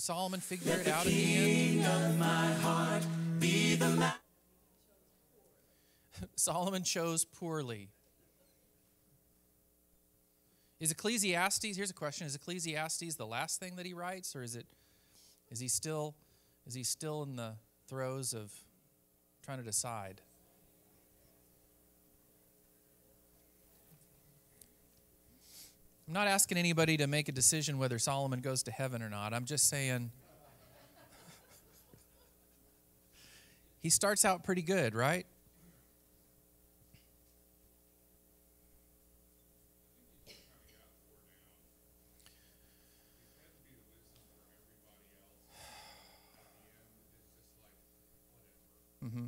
Does Solomon figure it out at the end? Of my heart, be the Solomon chose poorly. Is Ecclesiastes, here's a question, is Ecclesiastes the last thing that he writes, or is he still in the throes of trying to decide? I'm not asking anybody to make a decision whether Solomon goes to heaven or not. I'm just saying he starts out pretty good, right? Mm-hmm.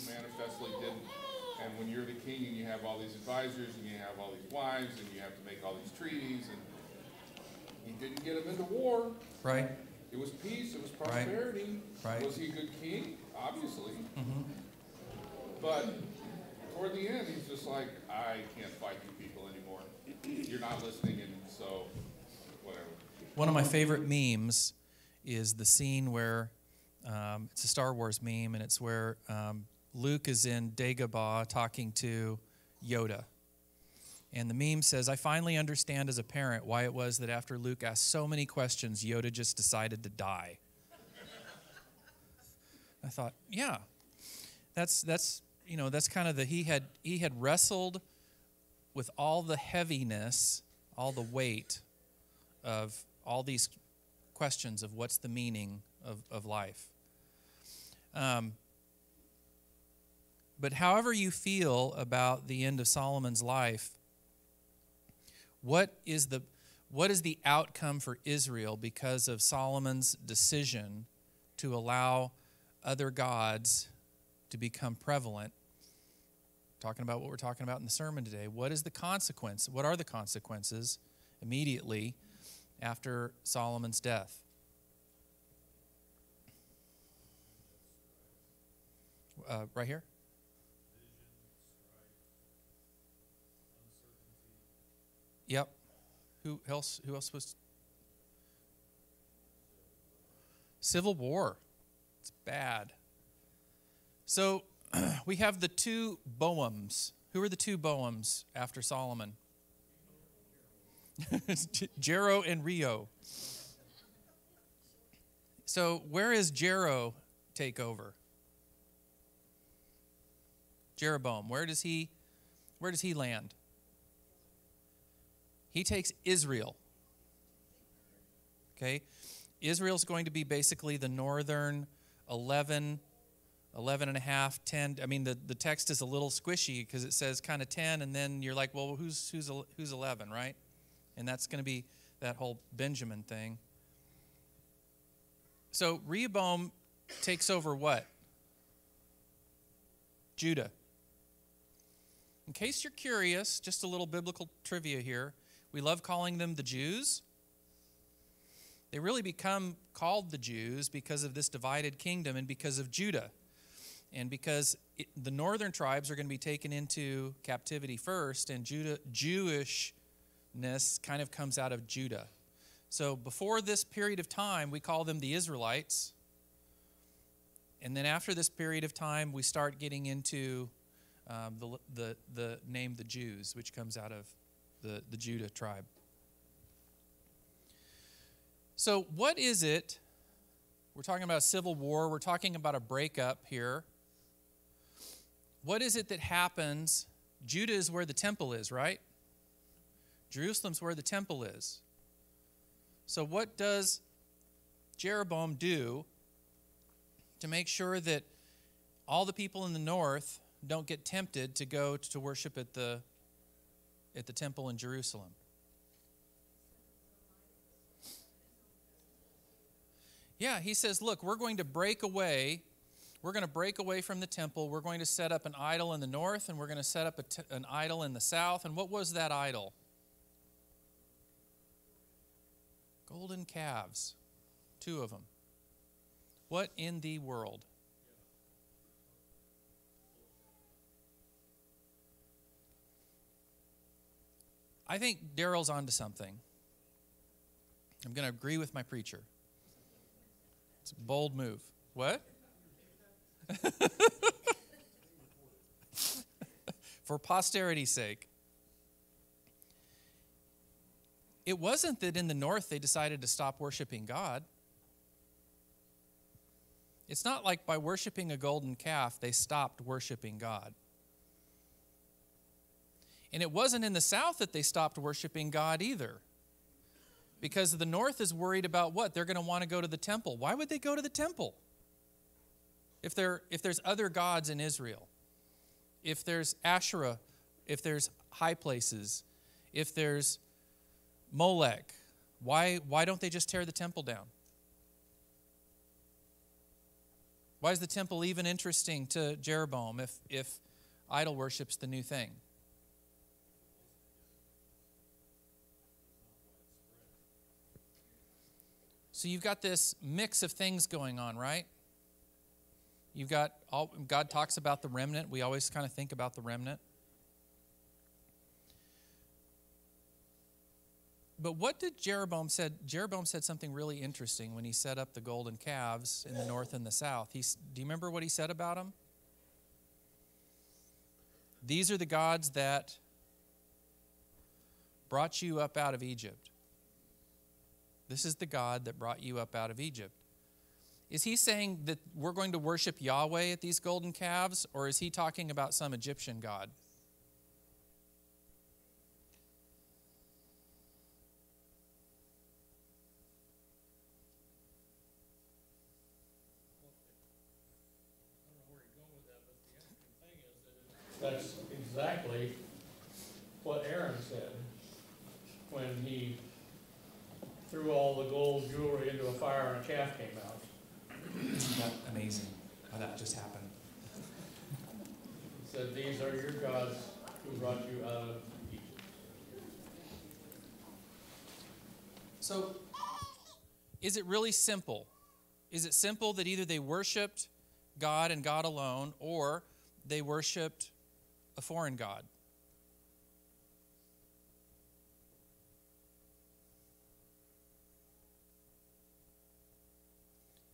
Manifestly didn't. And when you're the king and you have all these advisors and you have all these wives and you have to make all these treaties, and he didn't get them into war. Right. It was peace. It was prosperity. Right. Was he a good king? Obviously. Mm-hmm. But toward the end, he's just like, I can't fight you people anymore. You're not listening, and so whatever. One of my favorite memes is the scene where it's a Star Wars meme, and it's where Luke is in Dagobah talking to Yoda. And the meme says, I finally understand as a parent why it was that after Luke asked so many questions, Yoda just decided to die. I thought, yeah, that's kind of he had wrestled with all the heaviness, all the weight of all these questions of what's the meaning of life. But however you feel about the end of Solomon's life, what is the outcome for Israel because of Solomon's decision to allow other gods to become prevalent? Talking about what we're talking about in the sermon today. What is the consequence? What are the consequences immediately after Solomon's death? Right here. Yep. Who else was? Civil War. It's bad. So we have the two Boams. Who are the two Boams after Solomon? Jero and Rio. So where is Jero take over? Jeroboam. Where does he land? He takes Israel. Okay? Israel's going to be basically the northern 11 and a half, 10. I mean, the text is a little squishy because it says kind of 10, and then you're like, well, who's 11, right? And that's going to be that whole Benjamin thing. So Rehoboam takes over what? Judah. In case you're curious, just a little biblical trivia here. We love calling them the Jews. They really become called the Jews because of this divided kingdom and because of Judah. And because the northern tribes are going to be taken into captivity first, and Jewishness kind of comes out of Judah. So before this period of time, we call them the Israelites. And then after this period of time, we start getting into the name the Jews, which comes out of the Judah tribe. So what is it? We're talking about a civil war. We're talking about a breakup here. What is it that happens? Judah is where the temple is, right? Jerusalem's where the temple is. So what does Jeroboam do to make sure that all the people in the north don't get tempted to go to worship at the temple in Jerusalem? Yeah, he says, look, we're going to break away. We're going to break away from the temple. We're going to set up an idol in the north, and we're going to set up an idol in the south. And what was that idol? Golden calves. 2 of them. What in the world? I think Daryl's onto something. I'm going to agree with my preacher. It's a bold move. What? For posterity's sake. It wasn't that in the north they decided to stop worshiping God. It's not like by worshiping a golden calf they stopped worshiping God. And it wasn't in the south that they stopped worshiping God either. Because the north is worried about what? They're going to want to go to the temple. Why would they go to the temple? If there's other gods in Israel, if there's Asherah, if there's high places, if there's Molech, why don't they just tear the temple down? Why is the temple even interesting to Jeroboam if idol worship's the new thing? So you've got this mix of things going on, right? You've got God talks about the remnant. We always kind of think about the remnant. But what did Jeroboam said? Jeroboam said something really interesting when he set up the golden calves in the north and the south. Do you remember what he said about them? These are the gods that brought you up out of Egypt. This is the God that brought you up out of Egypt. Is he saying that we're going to worship Yahweh at these golden calves, or is he talking about some Egyptian god? That's exactly what Aaron said when he threw all the gold jewelry into a fire and a calf came out. Isn't that amazing how that just happened? He said, "These are your gods who brought you out of Egypt." So, is it really simple? Is it simple that either they worshiped God and God alone, or they worshiped a foreign god?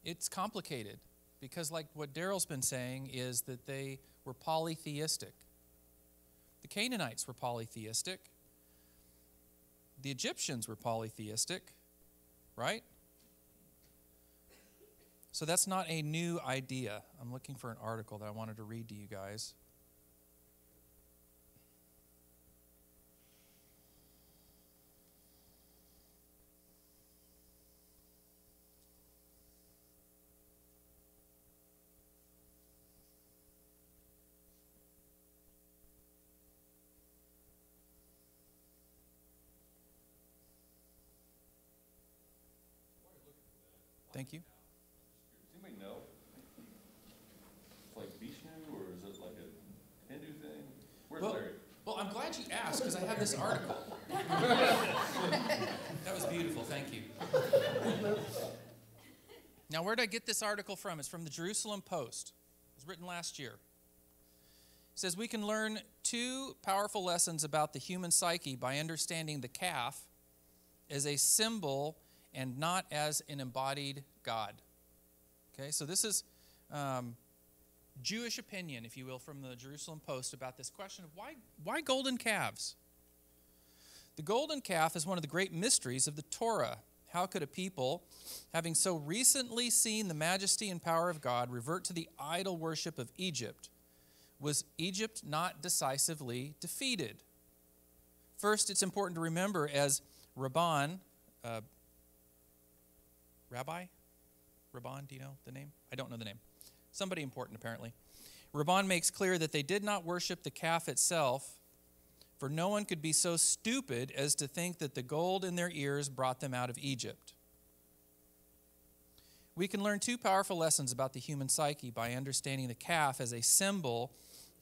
It's complicated because, like what Daryl's been saying, is that they were polytheistic. The Canaanites were polytheistic. The Egyptians were polytheistic, right? So that's not a new idea. I'm looking for an article that I wanted to read to you guys. Thank you. Does anybody know? It's like Vishnu, or is it like a Hindu thing? Where's Larry? Well, I'm glad you asked because I have this article. That was beautiful. Thank you. Now, where did I get this article from? It's from the Jerusalem Post. It was written last year. It says, we can learn two powerful lessons about the human psyche by understanding the calf as a symbol and not as an embodied God. Okay, so this is Jewish opinion, if you will, from the Jerusalem Post about this question of why golden calves? The golden calf is one of the great mysteries of the Torah. How could a people, having so recently seen the majesty and power of God, revert to the idol worship of Egypt? Was Egypt not decisively defeated? First, it's important to remember, as Rabban, do you know the name? I don't know the name. Somebody important, apparently. Rabban makes clear that they did not worship the calf itself, for no one could be so stupid as to think that the gold in their ears brought them out of Egypt. We can learn two powerful lessons about the human psyche by understanding the calf as a symbol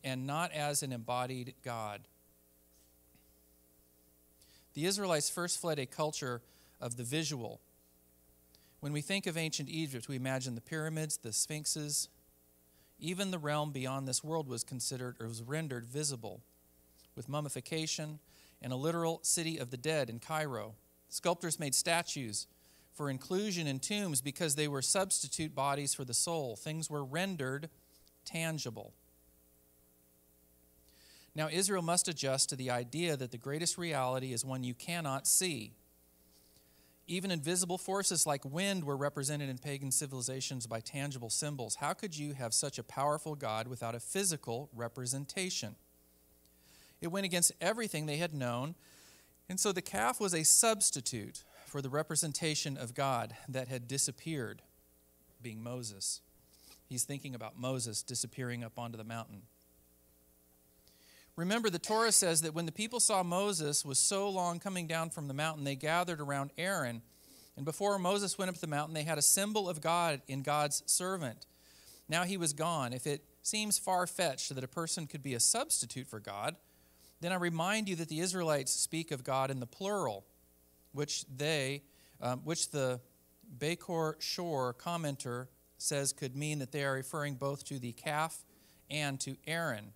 and not as an embodied God. The Israelites first fled a culture of the visual. When we think of ancient Egypt, we imagine the pyramids, the sphinxes. Even the realm beyond this world was considered or was rendered visible with mummification and a literal city of the dead in Cairo. Sculptors made statues for inclusion in tombs because they were substitute bodies for the soul. Things were rendered tangible. Now, Israel must adjust to the idea that the greatest reality is one you cannot see. Even invisible forces like wind were represented in pagan civilizations by tangible symbols. How could you have such a powerful God without a physical representation? It went against everything they had known, and so the calf was a substitute for the representation of God that had disappeared, being Moses. He's thinking about Moses disappearing up onto the mountain. Remember, the Torah says that when the people saw Moses was so long coming down from the mountain, they gathered around Aaron. And before Moses went up the mountain, they had a symbol of God in God's servant. Now he was gone. If it seems far-fetched that a person could be a substitute for God, then I remind you that the Israelites speak of God in the plural, which the Bakor Shor commenter says could mean that they are referring both to the calf and to Aaron.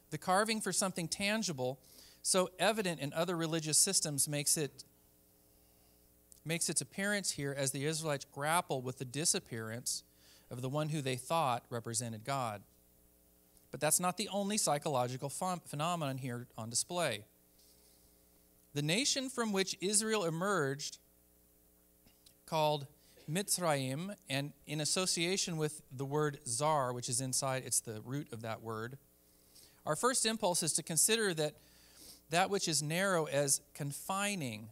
The carving for something tangible, so evident in other religious systems, makes its appearance here as the Israelites grapple with the disappearance of the one who they thought represented God. But that's not the only psychological phenomenon here on display. The nation from which Israel emerged, called Mitzrayim, and in association with the word zar, which is inside, it's the root of that word, our first impulse is to consider that which is narrow as confining,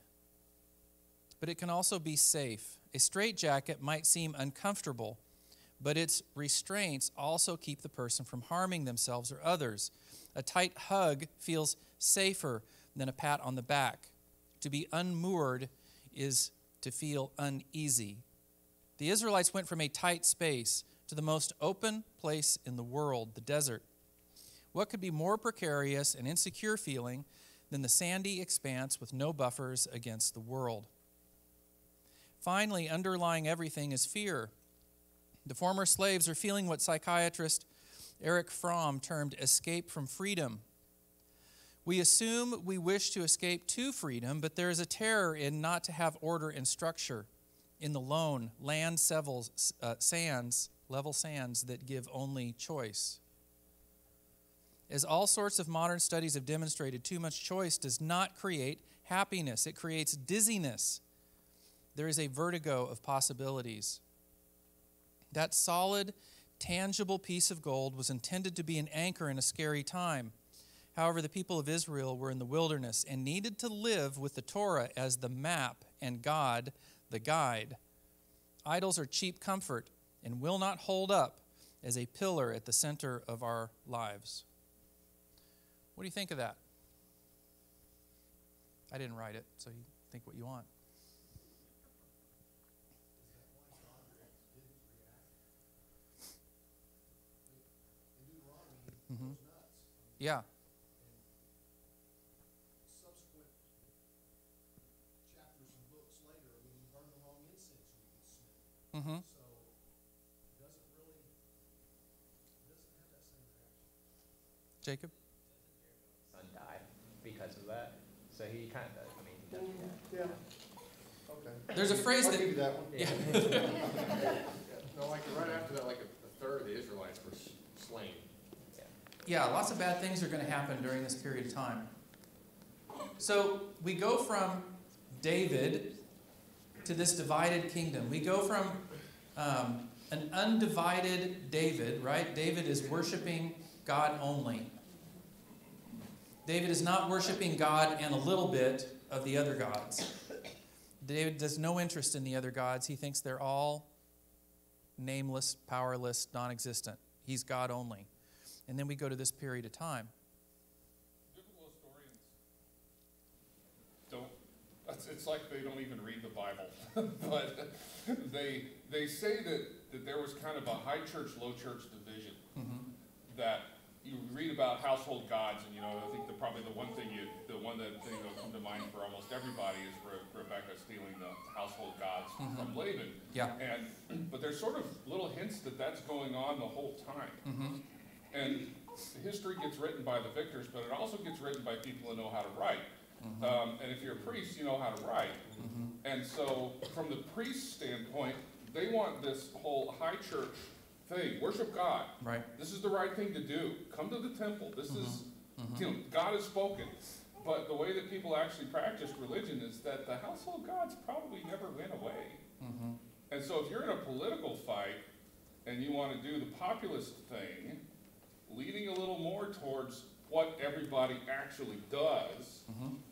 but it can also be safe. A straitjacket might seem uncomfortable, but its restraints also keep the person from harming themselves or others. A tight hug feels safer than a pat on the back. To be unmoored is to feel uneasy. The Israelites went from a tight space to the most open place in the world, the desert. What could be more precarious and insecure feeling than the sandy expanse with no buffers against the world? Finally, underlying everything is fear. The former slaves are feeling what psychiatrist Erich Fromm termed escape from freedom. We assume we wish to escape to freedom, but there is a terror in not to have order and structure, in the lone, level sands that give only choice. As all sorts of modern studies have demonstrated, too much choice does not create happiness. It creates dizziness. There is a vertigo of possibilities. That solid, tangible piece of gold was intended to be an anchor in a scary time. However, the people of Israel were in the wilderness and needed to live with the Torah as the map and God the guide. Idols are cheap comfort and will not hold up as a pillar at the center of our lives. What do you think of that? I didn't write it, so you think what you want. Mm-hmm. Yeah. Subsequent chapters and books later, when you burn the wrong incense, you can smell. Mm-hmm. So it doesn't have that same reaction. Jacob? Son died because of that. So he kind of, he does Yeah. Okay. There's a phrase I'll that- give you that one. Yeah. No, like right after that, like a third of the Israelites were slain. Yeah, lots of bad things are going to happen during this period of time. So we go from David to this divided kingdom. We go from an undivided David, right? David is worshiping God only. David is not worshiping God and a little bit of the other gods. David has no interest in the other gods. He thinks they're all nameless, powerless, non-existent. He's God only. And then we go to this period of time. Biblical historians don't, it's like they don't even read the Bible. But they say that there was kind of a high church, low church division. Mm-hmm. That you read about household gods, and I think probably the one thing that'll come to mind for almost everybody is Rebecca stealing the household gods from Laban. Yeah. But there's sort of little hints that that's going on the whole time. Mm-hmm. And history gets written by the victors, but it also gets written by people who know how to write. And if you're a priest, you know how to write. And so, from the priest's standpoint, they want this whole high church thing. Worship God. Right. This is the right thing to do. Come to the temple. This is, God has spoken. But the way that people actually practice religion is that the household gods probably never went away. And so if you're in a political fight and you want to do the populist thing, leading a little more towards what everybody actually does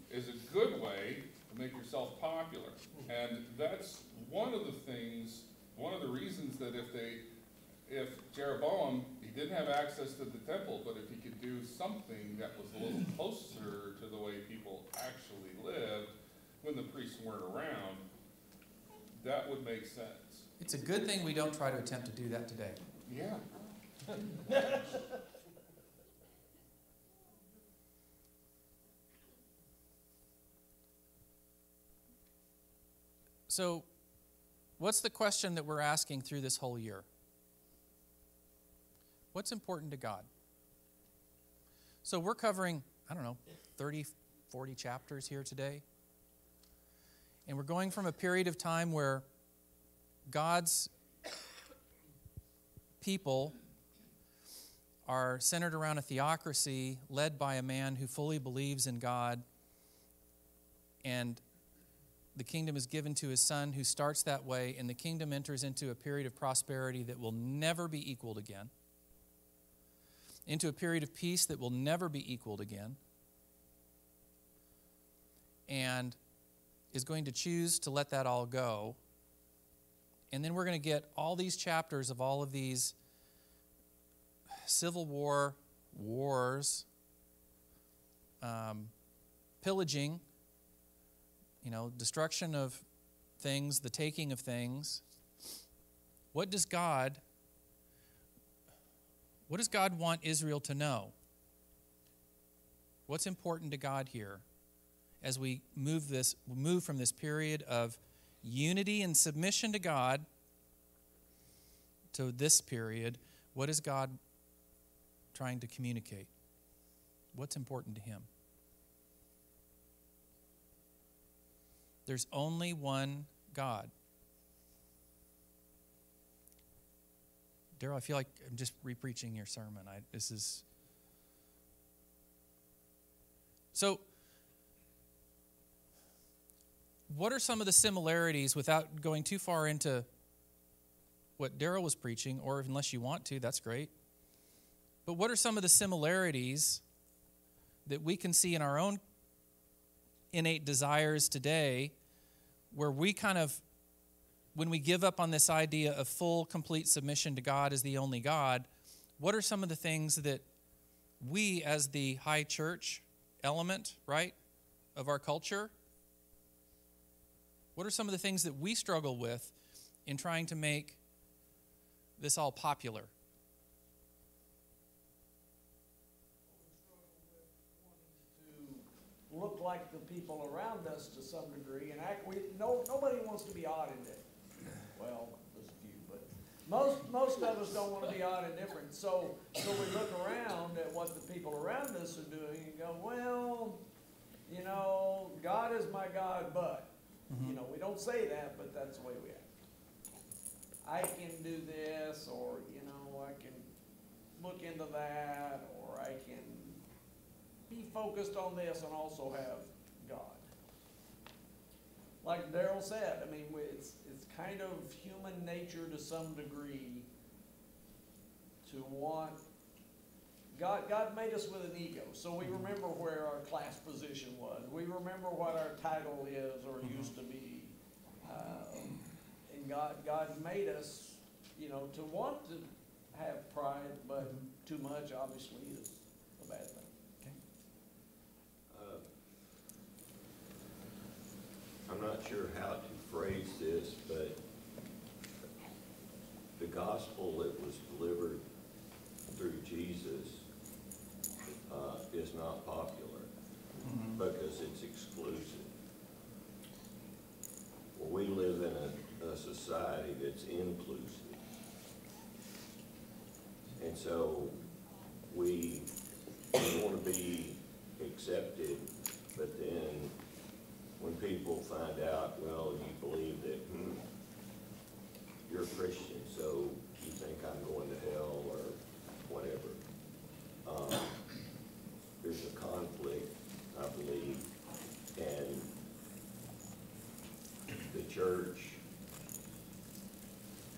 is a good way to make yourself popular. And that's one of the things, one of the reasons that if Jeroboam, he didn't have access to the temple, but if he could do something that was a little closer to the way people actually lived when the priests weren't around, that would make sense. It's a good thing we don't try to attempt to do that today. Yeah. So, what's the question that we're asking through this whole year? What's important to God? So we're covering, 30, 40 chapters here today. And we're going from a period of time where God's people are centered around a theocracy led by a man who fully believes in God, and the kingdom is given to his son who starts that way, and the kingdom enters into a period of prosperity that will never be equaled again, into a period of peace that will never be equaled again, and is going to choose to let that all go. And then we're going to get all these chapters of all of these civil wars, pillaging, destruction of things, the taking of things. What does God want Israel to know? What's important to God here as we move from this period of unity and submission to God to this period? What is God trying to communicate? What's important to him? There's only one God. Daryl, I feel like I'm just re-preaching your sermon. So, what are some of the similarities, without going too far into what Daryl was preaching, or unless you want to, that's great. But what are some of the similarities that we can see in our own innate desires today, where we when we give up on this idea of full, complete submission to God as the only God, what are some of the things that we, as the high church element, right, of our culture, what are some of the things that we struggle with in trying to make this all popular? Look like the people around us to some degree and act. Nobody wants to be odd and different. Well, there's a few, but most of us don't want to be odd and different. So we look around at what the people around us are doing and go, well, God is my God, but we don't say that, but that's the way we act. I can do this, or I can look into that, or I can be focused on this and also have God. Like Daryl said, it's kind of human nature to some degree to want. God made us with an ego, so we remember where our class position was. We remember what our title is or used to be. And God made us, to want to have pride, but too much obviously is a bad thing. I'm not sure how to phrase this, but the gospel that was delivered through Jesus is not popular because it's exclusive. Well, we live in a society that's inclusive. And so we want to be accepted, but then when people find out, well, you believe that, you're a Christian, so you think I'm going to hell or whatever. There's a conflict, I believe, and the church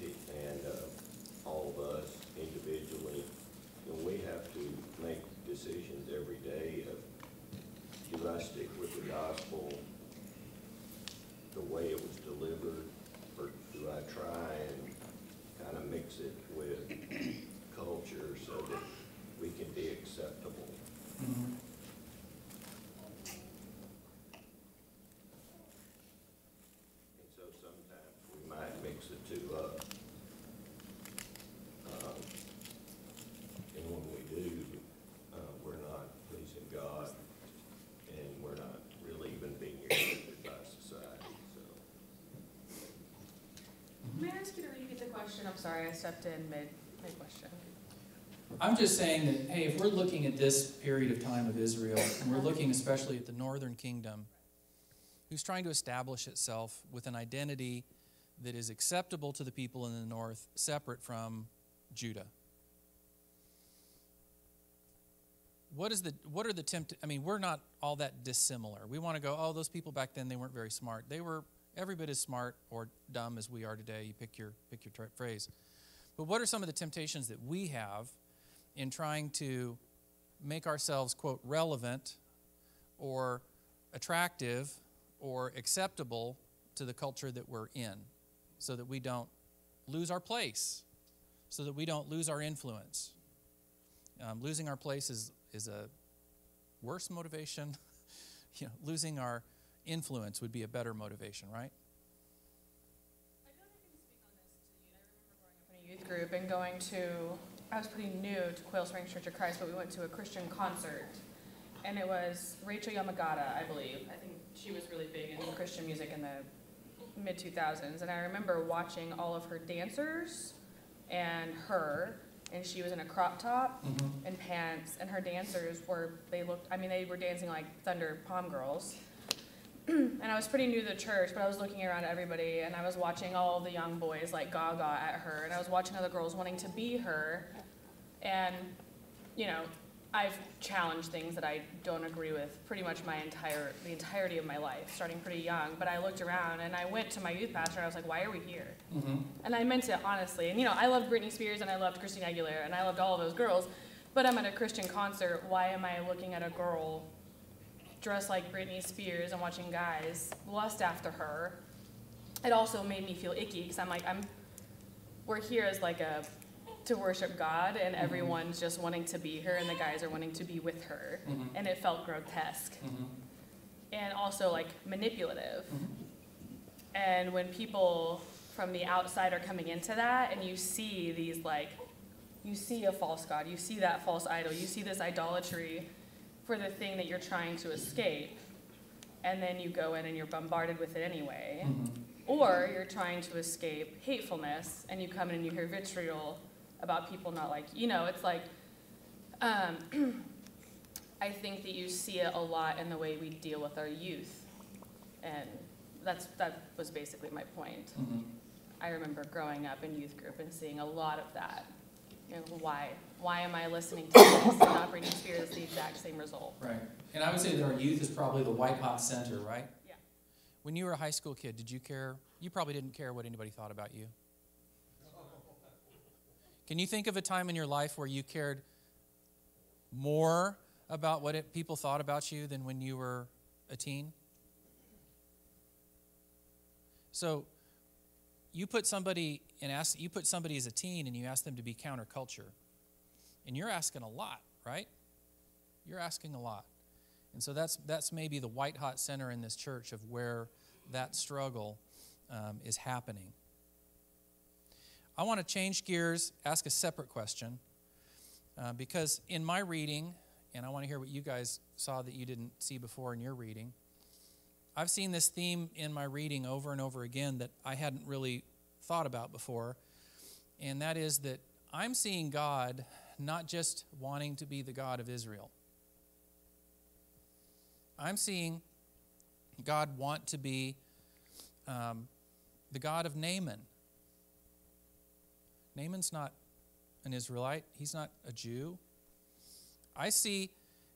and all of us individually, we have to make decisions every day of, do I stick with the gospel the way it was delivered, or do I try and kind of mix it with culture so that we can be acceptable? Mm-hmm. And so sometimes we might mix the two up. And when we do, we're not pleasing God, and we're not really even being accepted by society, so. May I ask you to repeat the question? I'm sorry, I stepped in mid-question. I'm just saying that, hey, if we're looking at this period of time of Israel, and we're looking especially at the northern kingdom, who's trying to establish itself with an identity that is acceptable to the people in the north, separate from Judah. What are the I mean, we're not all that dissimilar. We want to go, oh, those people back then, they weren't very smart. They were every bit as smart or dumb as we are today. You pick your phrase. But what are some of the temptations that we have in trying to make ourselves, quote, relevant or attractive or acceptable to the culture that we're in, so that we don't lose our place, so that we don't lose our influence? Losing our place is a worse motivation. Losing our influence would be a better motivation, right? I feel like I can speak on this to you. I remember growing up in a youth group and going to, I was pretty new to Quail Springs Church of Christ, but we went to a Christian concert. And it was Rachel Yamagata, I believe. I think she was really big in Christian music in the mid-2000s. And I remember watching all of her dancers and her, and she was in a crop top and pants, and her dancers were, they were dancing like Thunder Palm Girls. And I was pretty new to the church, but I was looking around at everybody, and I was watching all the young boys like gaga at her, and I was watching other girls wanting to be her. And, I've challenged things that I don't agree with pretty much the entirety of my life, starting pretty young. But I looked around, and I went to my youth pastor, and I was like, why are we here? Mm-hmm. And I meant it honestly. And, I loved Britney Spears, and I loved Christina Aguilera, and I loved all of those girls. But I'm at a Christian concert. Why am I looking at a girl dressed like Britney Spears and watching guys lust after her? It also made me feel icky, because I'm like, we're here as to worship God, and everyone's just wanting to be her, and the guys are wanting to be with her. And it felt grotesque. And also manipulative. And when people from the outside are coming into that, and you see these you see a false god, you see that false idol, you see this idolatry for the thing that you're trying to escape, and then you go in and you're bombarded with it anyway. Or you're trying to escape hatefulness, and you come in and you hear vitriol about people not it's I think that you see it a lot in the way we deal with our youth, and that was basically my point. I remember growing up in youth group and seeing a lot of that. Why am I listening to this and not Britney Spears? The exact same result. Right. And I would say that our youth is probably the white hot center, right? Yeah. When you were a high school kid, did you care? You probably didn't care what anybody thought about you. Can you think of a time in your life where you cared more about what people thought about you than when you were a teen? So you put somebody as a teen and you ask them to be counterculture. And you're asking a lot, right? You're asking a lot. And so that's maybe the white hot center in this church of where that struggle is happening. I want to change gears, ask a separate question, because in my reading, and I want to hear what you guys saw that you didn't see before in your reading, I've seen this theme in my reading over and over again that I hadn't really thought about before, and that is that I'm seeing God not just wanting to be the God of Israel. I'm seeing God want to be the God of Naaman. Naaman's not an Israelite. He's not a Jew. I see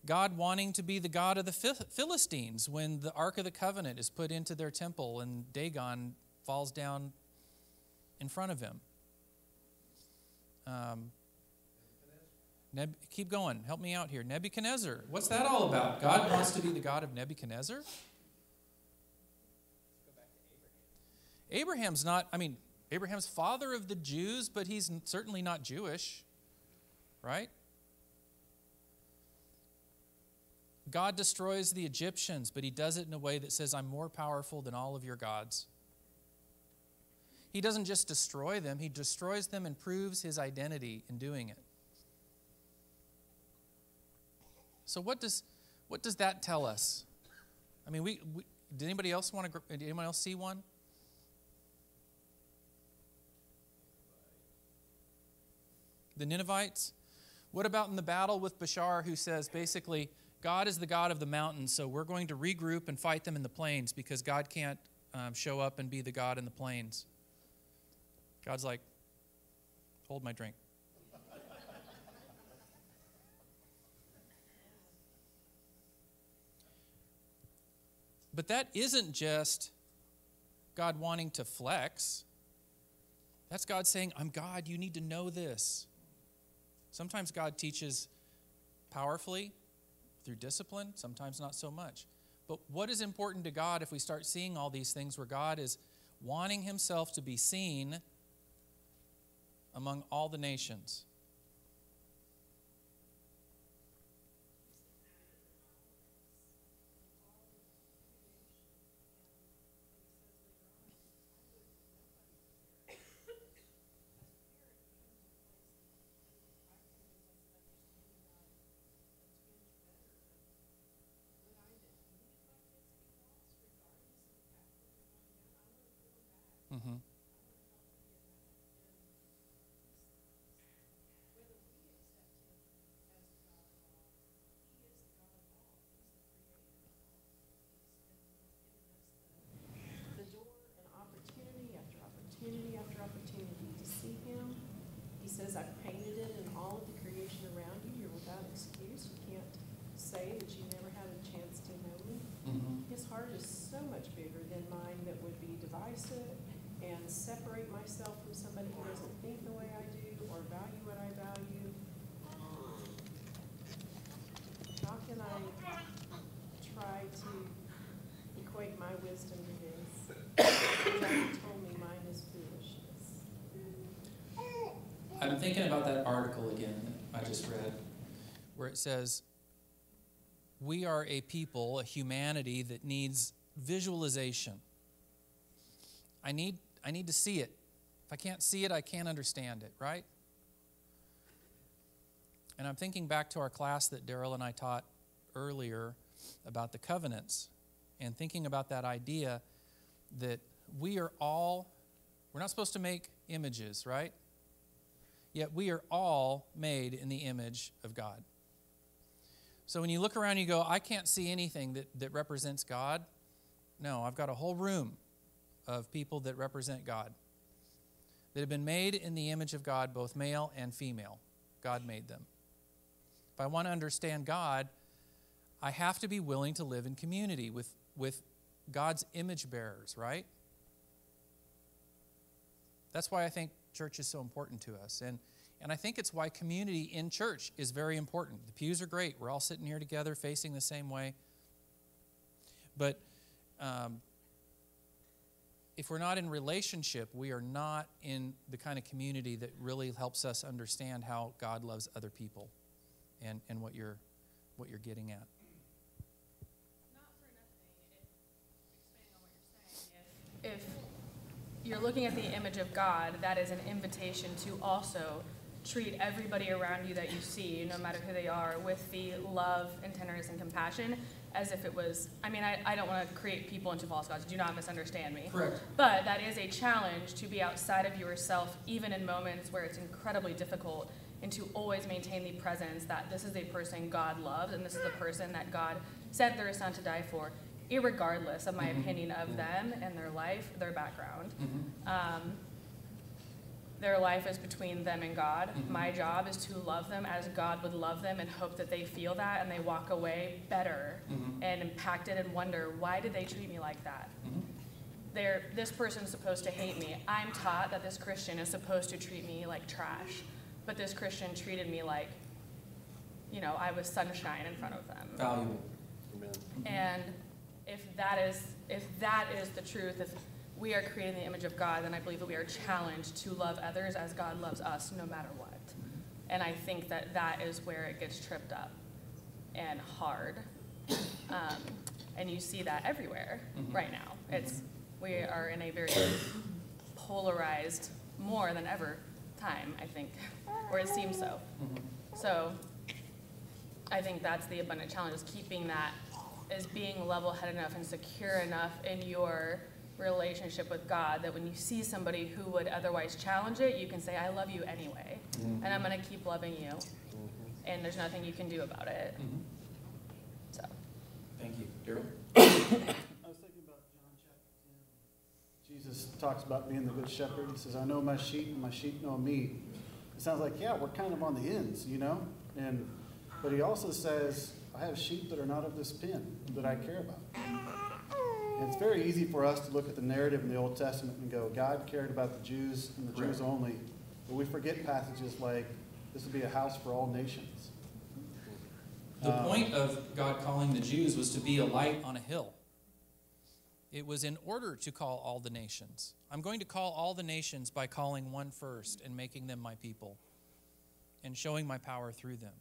God wanting to be the God of the Philistines when the Ark of the Covenant is put into their temple and Dagon falls down in front of him. Keep going. Help me out here. Nebuchadnezzar. What's that all about? God wants to be the God of Nebuchadnezzar? Abraham's father of the Jews, but he's certainly not Jewish, right? God destroys the Egyptians, but he does it in a way that says, I'm more powerful than all of your gods. He doesn't just destroy them, he destroys them and proves his identity in doing it. So what does that tell us? I mean, did anybody else see one? The Ninevites? What about in the battle with Bashar, who says basically, God is the God of the mountains, so we're going to regroup and fight them in the plains because God can't show up and be the God in the plains. God's like, hold my drink. But that isn't just God wanting to flex. That's God saying, I'm God, you need to know this. Sometimes God teaches powerfully through discipline, sometimes not so much. But what is important to God if we start seeing all these things where God is wanting himself to be seen among all the nations? Mm-hmm. The door and opportunity after opportunity after opportunity to see him. He says, I've painted it in all of the creation around you. You're without excuse. You can't say that you never had a chance to know me. Mm-hmm. His heart is so much bigger than mine that would be divisive and separate myself from somebody who doesn't think the way I do or value what I value. How can I try to equate my wisdom to his? He told me mine is foolishness. I'm thinking about that article again that I just read, where it says, we are a people, a humanity that needs visualization. I need to see it. If I can't see it, I can't understand it, right? And I'm thinking back to our class that Daryl and I taught earlier about the covenants and thinking about that idea that we're not supposed to make images, right? Yet we are all made in the image of God. So when you look around, you go, I can't see anything that represents God. No, I've got a whole room of people that represent God, that have been made in the image of God, both male and female. God made them. If I want to understand God, I have to be willing to live in community with God's image bearers, right? That's why I think church is so important to us. And I think it's why community in church is very important. The pews are great. We're all sitting here together facing the same way. But if we're not in relationship, we are not in the kind of community that really helps us understand how God loves other people and what you're getting at. Not for nothing, expanding on what you're saying, if you're looking at the image of God, that is an invitation to also treat everybody around you that you see, no matter who they are, with the love and tenderness and compassion, as if it was, I don't want to create people into false gods. Do not misunderstand me. Correct. But that is a challenge to be outside of yourself, even in moments where it's incredibly difficult, and to always maintain the presence that this is a person God loves, and this is a person that God sent their son to die for, irregardless of my opinion of them and their life, their background. Their life is between them and God. My job is to love them as God would love them and hope that they feel that and they walk away better and impacted and wonder, why did they treat me like that? This person's supposed to hate me. I'm taught that this Christian is supposed to treat me like trash, but this Christian treated me like, you know, I was sunshine in front of them. Valuable. And if that is the truth, if we are created in the image of God, then I believe that we are challenged to love others as God loves us, no matter what. And I think that that is where it gets tripped up and hard. And you see that everywhere right now. We are in a very polarized, more than ever, time, I think, or it seems so. So I think that's the abundant challenge, is keeping that as being level-headed enough and secure enough in your relationship with God that when you see somebody who would otherwise challenge it, you can say, I love you anyway, and I'm going to keep loving you, and there's nothing you can do about it. So. Thank you. Daryl? I was thinking about John chapter 10. Jesus talks about being the good shepherd. He says, I know my sheep and my sheep know me. It sounds like, yeah, we're kind of on the ends, you know? But he also says, I have sheep that are not of this pen that I care about. And it's very easy for us to look at the narrative in the Old Testament and go, God cared about the Jews and the Jews only. But we forget passages like, this will be a house for all nations. The point of God calling the Jews was to be a light on a hill. It was in order to call all the nations. I'm going to call all the nations by calling one first and making them my people and showing my power through them,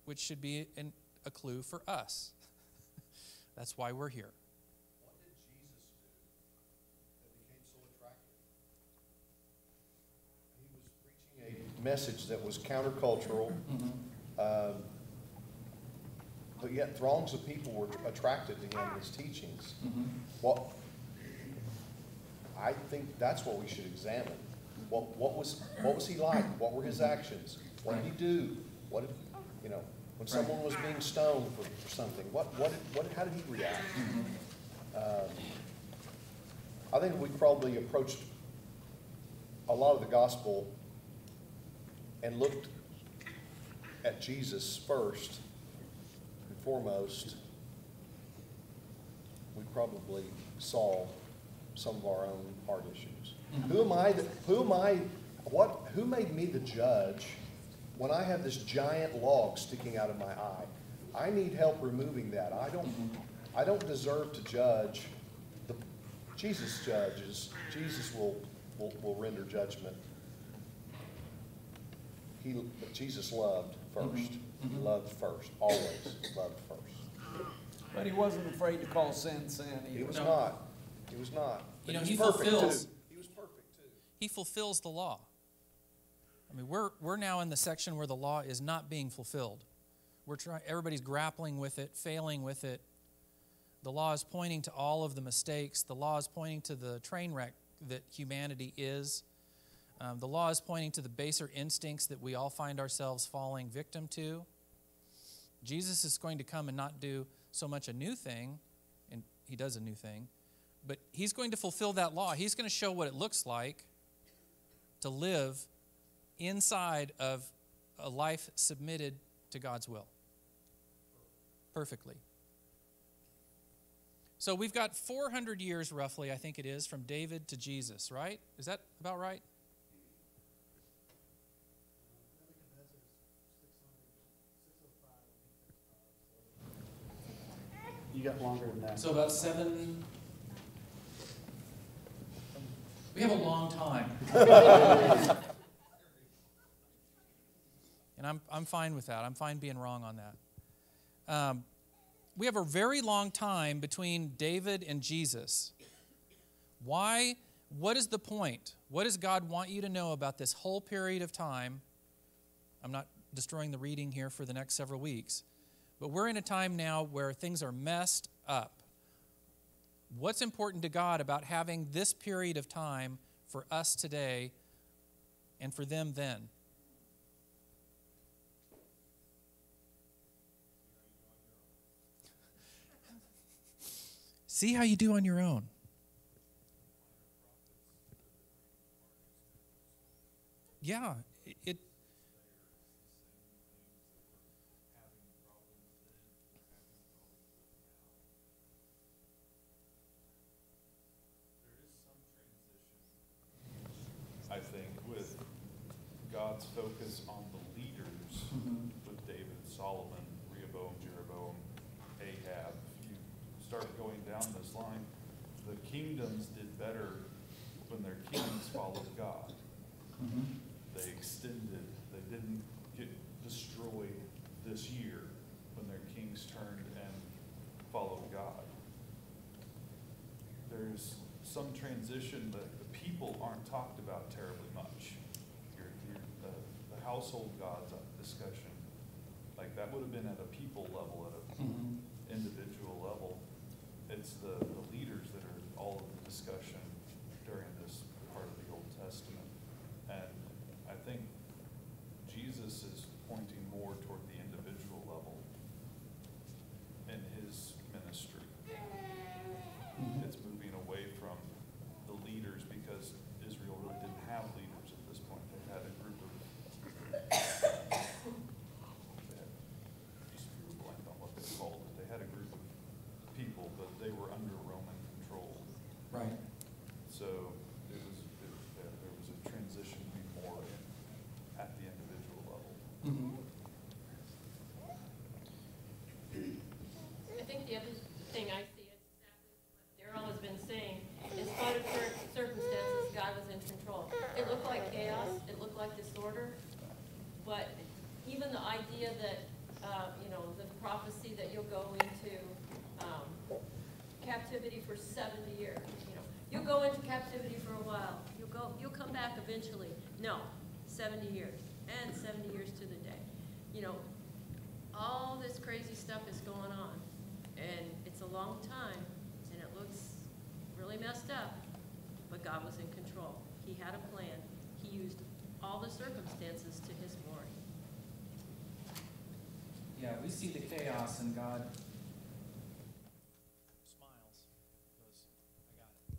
which should be a clue for us. That's why we're here. What did Jesus do that became so attractive? He was preaching a message that was countercultural, but yet throngs of people were attracted to him and his teachings. Well, I think that's what we should examine. What was he like? What were his actions? What did he do? What did, you know? When someone was being stoned for something, how did he react? I think we probably approached a lot of the gospel and looked at Jesus first and foremost. We probably saw some of our own heart issues. Who made me the judge when I have this giant log sticking out of my eye? I need help removing that. I don't deserve to judge. Jesus judges. Jesus will render judgment. But Jesus loved first. He loved first. Always loved first. But he wasn't afraid to call sin sin either. He was not. He was not. You know, he he was perfect fulfills. too. He was perfect too. He fulfills the law. I mean, we're now in the section where the law is not being fulfilled. Everybody's grappling with it, failing with it. The law is pointing to all of the mistakes. The law is pointing to the train wreck that humanity is. The law is pointing to the baser instincts that we all find ourselves falling victim to. Jesus is going to come and not do so much a new thing, and he does a new thing, but he's going to fulfill that law. He's going to show what it looks like to live inside of a life submitted to God's will perfectly. So we've got 400 years roughly, I think it is, from David to Jesus, right? Is that about right? You got longer than that. So about 7. We have a long time. And I'm fine with that. I'm fine being wrong on that. We have a very long time between David and Jesus. Why? What is the point? What does God want you to know about this whole period of time? I'm not destroying the reading here for the next several weeks, but we're in a time now where things are messed up. What's important to God about having this period of time for us today and for them then. See how you do on your own. Yeah, it I think, with God's focus on the leaders, with David, Solomon, Rehoboam, Jeroboam, Ahab. You start going down this line, the kingdoms did better when their kings followed God. They extended, they didn't get destroyed this year when their kings turned and followed God. There's some transition that the people aren't talked about terribly much. The household gods discussion, like that would have been at a people level, at an individual level. It's the leaders that are all of the discussion during this part of the Old Testament. And I think Jesus is pointing more toward the individual level in his ministry. It's moving away from the leaders because Israel really didn't have leaders at this point. They had a group of, just drew a blank on what they called it. They had a group of people, but they were under Roman control. right. So there was a transition to be more at the individual level. I think the other thing I see is exactly what Daryl has been saying. In spite of circumstances, God was in control. It looked like chaos, it looked like disorder, but even the idea that, the prophecy that you'll go into captivity for 70 years, you'll go into captivity for a while, you'll come back eventually. No, 70 years, and 70 years to the day. All this crazy stuff is going on, and it's a long time, and it looks really messed up, but God was in control. He had a plan. He used all the circumstances to his glory. Yeah, we see the chaos and God smiles. Goes, I got it.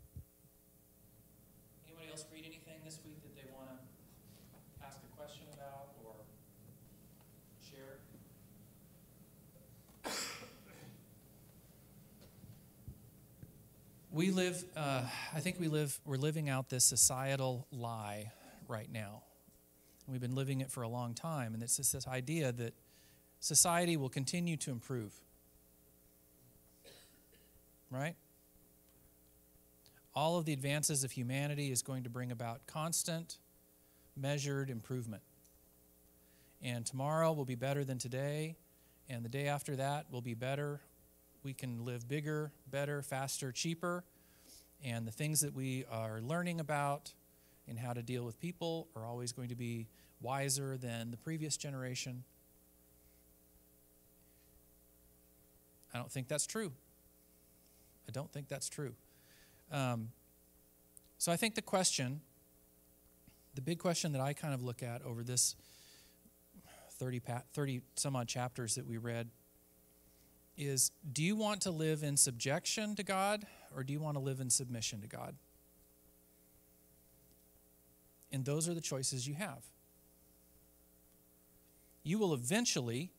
Anybody else read anything this week that they want to ask a question about or share? We're living out this societal lie right now. We've been living it for a long time, and it's just this idea that society will continue to improve. Right? All of the advances of humanity is going to bring about constant, measured improvement. And tomorrow will be better than today, and the day after that will be better. We can live bigger, better, faster, cheaper, and the things that we are learning about and how to deal with people are always going to be wiser than the previous generation. I don't think that's true. I don't think that's true. So I think the big question that I kind of look at over this 30 some odd chapters that we read is, do you want to live in subjection to God, or do you want to live in submission to God? And those are the choices you have. You will eventually,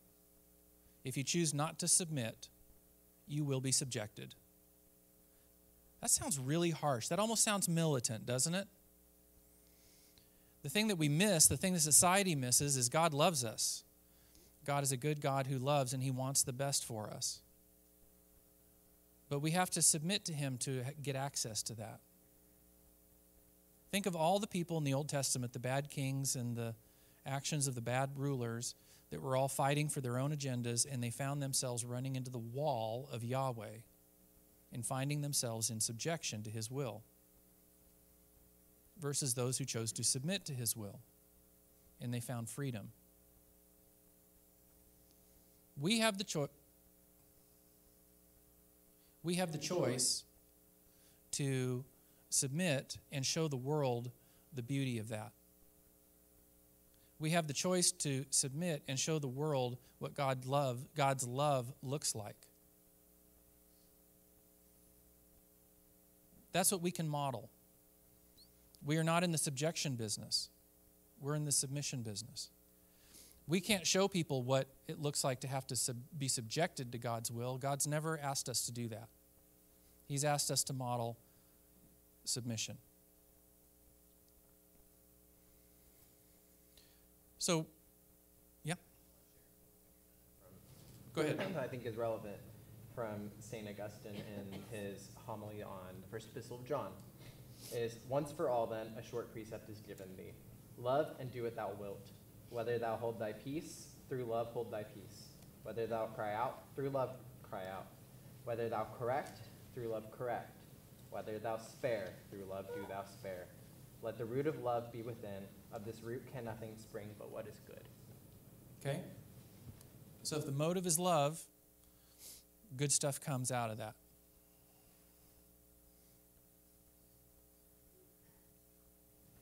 if you choose not to submit, you will be subjected. That sounds really harsh. That almost sounds militant, doesn't it? The thing that we miss, the thing that society misses, is God loves us. God is a good God who loves, and he wants the best for us. But we have to submit to him to get access to that. Think of all the people in the Old Testament, the bad kings and the actions of the bad rulers that were all fighting for their own agendas, and they found themselves running into the wall of Yahweh and finding themselves in subjection to his will, versus those who chose to submit to his will, and they found freedom. We have the choice to submit and show the world the beauty of that. We have the choice to submit and show the world what God's love looks like. That's what we can model. We are not in the subjection business. We're in the submission business. We can't show people what it looks like to have to be subjected to God's will. God's never asked us to do that. He's asked us to model submission. So, yeah. Go ahead. I think is relevant from St. Augustine in his homily on the First Epistle of John is, once for all then a short precept is given thee. Love and do what thou wilt. Whether thou hold thy peace, through love hold thy peace. Whether thou cry out, through love cry out. Whether thou correct, through love correct. Whether thou spare, through love do thou spare. Let the root of love be within. Of this root can nothing spring but what is good. Okay? So if the motive is love, good stuff comes out of that.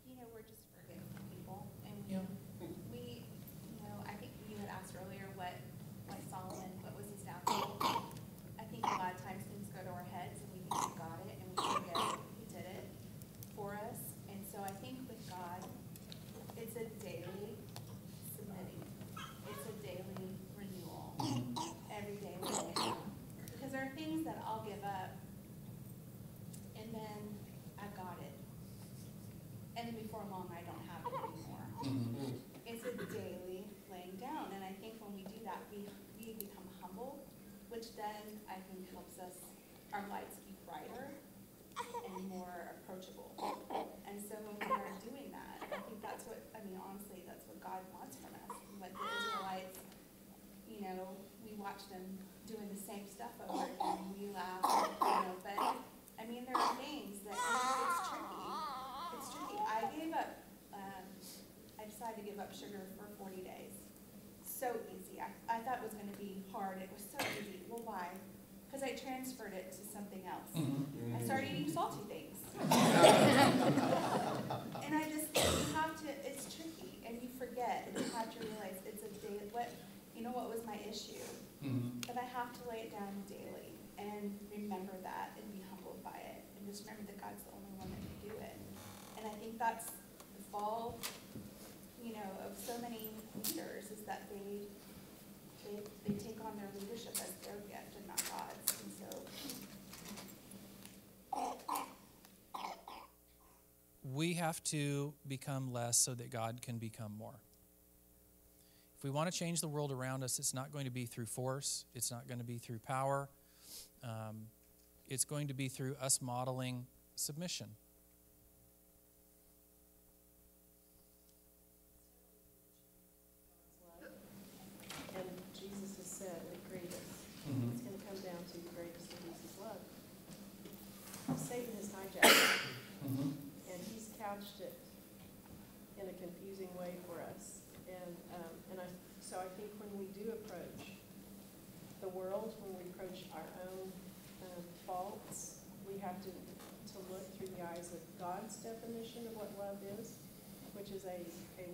You know, we're just forgetful people, and we, you know, I think you had asked earlier what Solomon, what was his downfall. I think a lot of times things go to our heads, and we think we got it, and we forget he did it for us. And so I think with God, it's a daily submitting. It's a daily renewal. Every day we lay down. Because there are things that I'll give up, and then I've got it. And then before long, I don't have it anymore. It's a daily laying down. And I think when we do that, we become humble, which then I think helps us, our lights be brighter and more approachable. And so when we are doing that, I think that's what, I mean, honestly, that's what God wants from us. What the Israelites, you know, we watch them doing the same stuff over again, we laugh, you know, but, I mean, there are things that, it's tricky. It's tricky. I gave up, I decided to give up sugar for 40 days. So easy. I thought it was going to be hard. It was so easy. Well, why? Because I transferred it to something else. I started eating salty things. And I just, you have to, it's tricky, and you forget, and you have to realize it's a daily, what was my issue? But I have to lay it down daily, and remember that, and be humbled by it, and just remember that God's the only one that can do it. And I think that's the fall, you know, of so many leaders, is that they take on their leadership as their gift and not God's. And so we have to become less so that God can become more. If we want to change the world around us, it's not going to be through force. It's not going to be through power. It's going to be through us modeling submission. And Jesus has said, the greatest. It's going to come down to the greatest of these is love. Satan has hijacked it, and he's couched it in a confusing way for us. So I think when we do approach the world, when we approach our own faults, we have to look through the eyes of God's definition of what love is, which is a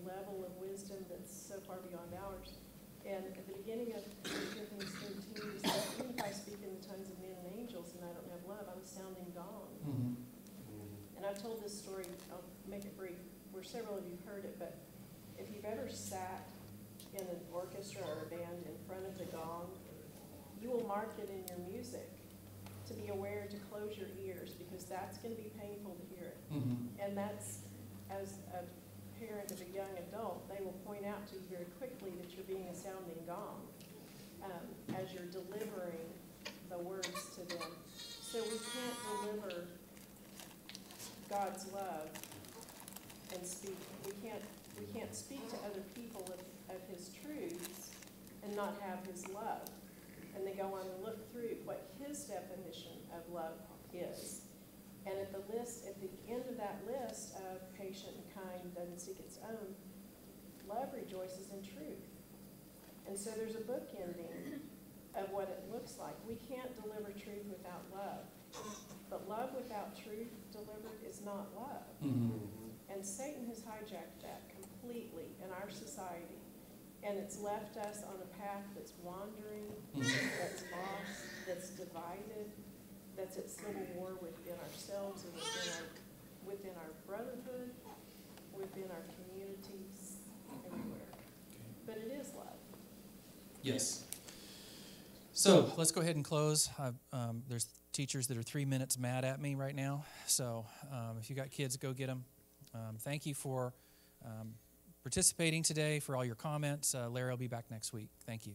level of wisdom that's so far beyond ours. And at the beginning of Corinthians 13, he said, even if I speak in the tongues of men and angels and I don't have love, I'm a sounding gong. And I've told this story, I'll make it brief, where several of you have heard it, but if you've ever sat in an orchestra or a band in front of the gong, you will mark it in your music to be aware to close your ears, because that's going to be painful to hear it. And that's, as a parent of a young adult, they will point out to you very quickly that you're being a sounding gong as you're delivering the words to them. So we can't deliver God's love and speak. We can't speak to other people of his truths and not have his love. And they go on to look through what his definition of love is. And at the end of that list of patient and kind, doesn't seek its own, love rejoices in truth. And so there's a bookending of what it looks like. We can't deliver truth without love. But love without truth delivered is not love. And Satan has hijacked that completely. And our our society. And it's left us on a path that's wandering, that's lost, that's divided, that's at civil war within ourselves and within our brotherhood, within our communities, everywhere. But it is love. Yes. So let's go ahead and close. There's teachers that are 3 minutes mad at me right now. So if you got kids, go get them. Thank you for participating today, for all your comments. Larry will be back next week. Thank you.